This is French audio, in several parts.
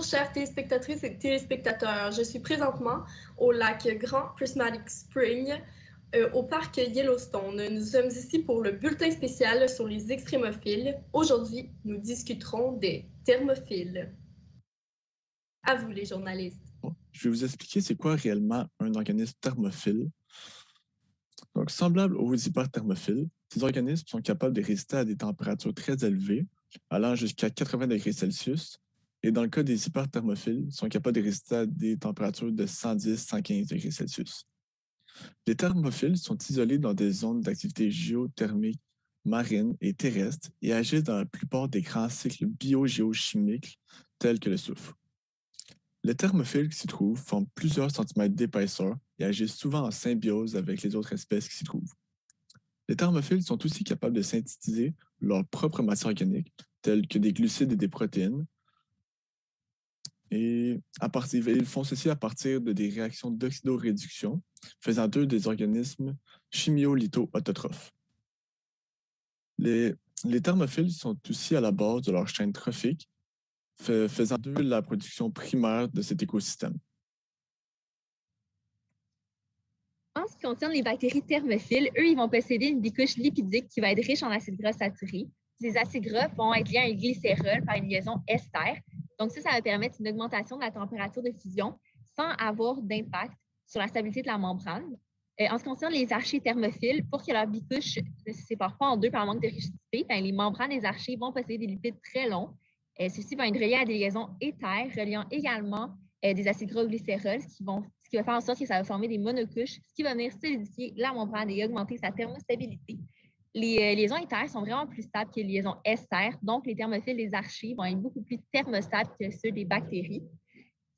chères téléspectatrices et téléspectateurs. Je suis présentement au lac Grand Prismatic Spring, au parc Yellowstone. Nous sommes ici pour le bulletin spécial sur les extrémophiles. Aujourd'hui, nous discuterons des thermophiles. À vous, les journalistes. Je vais vous expliquer c'est quoi réellement un organisme thermophile. Donc, semblable aux hyperthermophiles, ces organismes sont capables de résister à des températures très élevées, allant jusqu'à 80 degrés Celsius, et dans le cas des hyperthermophiles, sont capables de résister à des températures de 110-115 degrés Celsius. Les thermophiles sont isolés dans des zones d'activité géothermique marine et terrestre et agissent dans la plupart des grands cycles biogéochimiques tels que le soufre. Les thermophiles qui s'y trouvent forment plusieurs centimètres d'épaisseur et agissent souvent en symbiose avec les autres espèces qui s'y trouvent. Les thermophiles sont aussi capables de synthétiser leur propre matière organique, telle que des glucides et des protéines, et ils font ceci à partir de des réactions d'oxydoréduction, faisant d'eux des organismes chimiolitho-autotrophes. Les thermophiles sont aussi à la base de leur chaîne trophique, faisant d'eux la production primaire de cet écosystème. En ce qui concerne les bactéries thermophiles, eux, ils vont posséder une bicouche lipidique qui va être riche en acides gras saturés. Ces acides gras vont être liés à un glycérol par une liaison ester. Donc ça va permettre une augmentation de la température de fusion sans avoir d'impact sur la stabilité de la membrane. En ce qui concerne les archées thermophiles, pour que leur bicouche ne se sépare pas en deux par manque de rigidité, les membranes des archées vont posséder des lipides très longs. Ceux-ci vont être reliés à des liaisons éthères, reliant également des acides gras au glycérol, ce qui va faire en sorte que ça va former des monocouches, ce qui va venir solidifier la membrane et augmenter sa thermostabilité. Les liaisons éthères sont vraiment plus stables que les liaisons estères, donc les thermophiles des archées vont être beaucoup plus thermostables que ceux des bactéries.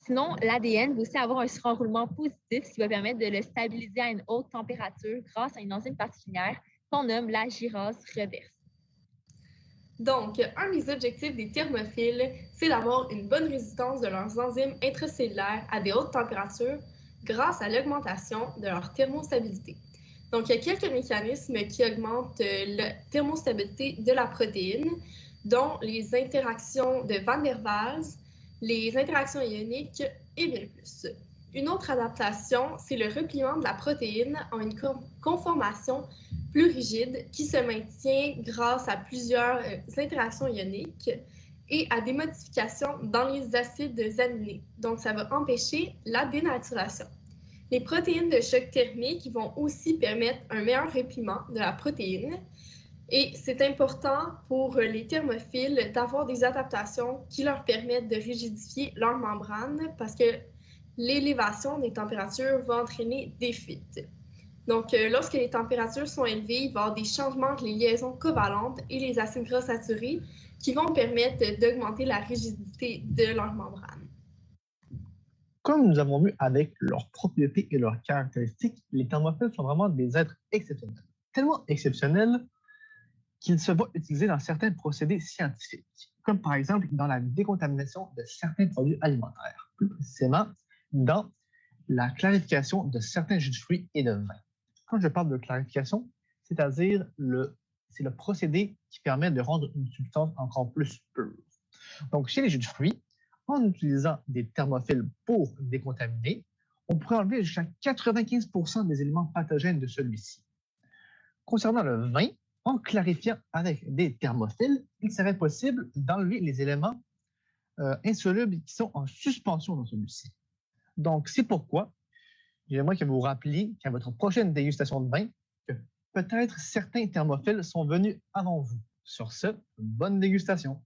Sinon, l'ADN va aussi avoir un surenroulement positif, ce qui va permettre de le stabiliser à une haute température grâce à une enzyme particulière qu'on nomme la gyrase reverse. Donc, un des objectifs des thermophiles, c'est d'avoir une bonne résistance de leurs enzymes intracellulaires à des hautes températures grâce à l'augmentation de leur thermostabilité. Donc, il y a quelques mécanismes qui augmentent la thermostabilité de la protéine, dont les interactions de Van der Waals, les interactions ioniques et bien plus. Une autre adaptation, c'est le repliement de la protéine en une conformation plus rigide qui se maintient grâce à plusieurs interactions ioniques et à des modifications dans les acides aminés. Donc, ça va empêcher la dénaturation. Les protéines de choc thermique vont aussi permettre un meilleur repliement de la protéine. Et c'est important pour les thermophiles d'avoir des adaptations qui leur permettent de rigidifier leur membrane parce que l'élévation des températures va entraîner des fuites. Donc, lorsque les températures sont élevées, il va y avoir des changements entre les liaisons covalentes et les acides gras saturés qui vont permettre d'augmenter la rigidité de leur membrane. Comme nous avons vu avec leurs propriétés et leurs caractéristiques, les thermophiles sont vraiment des êtres exceptionnels. Tellement exceptionnels qu'ils se voient utilisés dans certains procédés scientifiques, comme par exemple dans la décontamination de certains produits alimentaires, plus précisément dans la clarification de certains jus de fruits et de vin. Quand je parle de clarification, c'est-à-dire c'est le procédé qui permet de rendre une substance encore plus pure. Donc, chez les jus de fruits, en utilisant des thermophiles pour décontaminer, on pourrait enlever jusqu'à 95% des éléments pathogènes de celui-ci. Concernant le vin, en clarifiant avec des thermophiles, il serait possible d'enlever les éléments insolubles qui sont en suspension dans celui-ci. Donc, c'est pourquoi j'aimerais que vous vous rappeliez qu'à votre prochaine dégustation de vin, que peut-être certains thermophiles sont venus avant vous. Sur ce, bonne dégustation!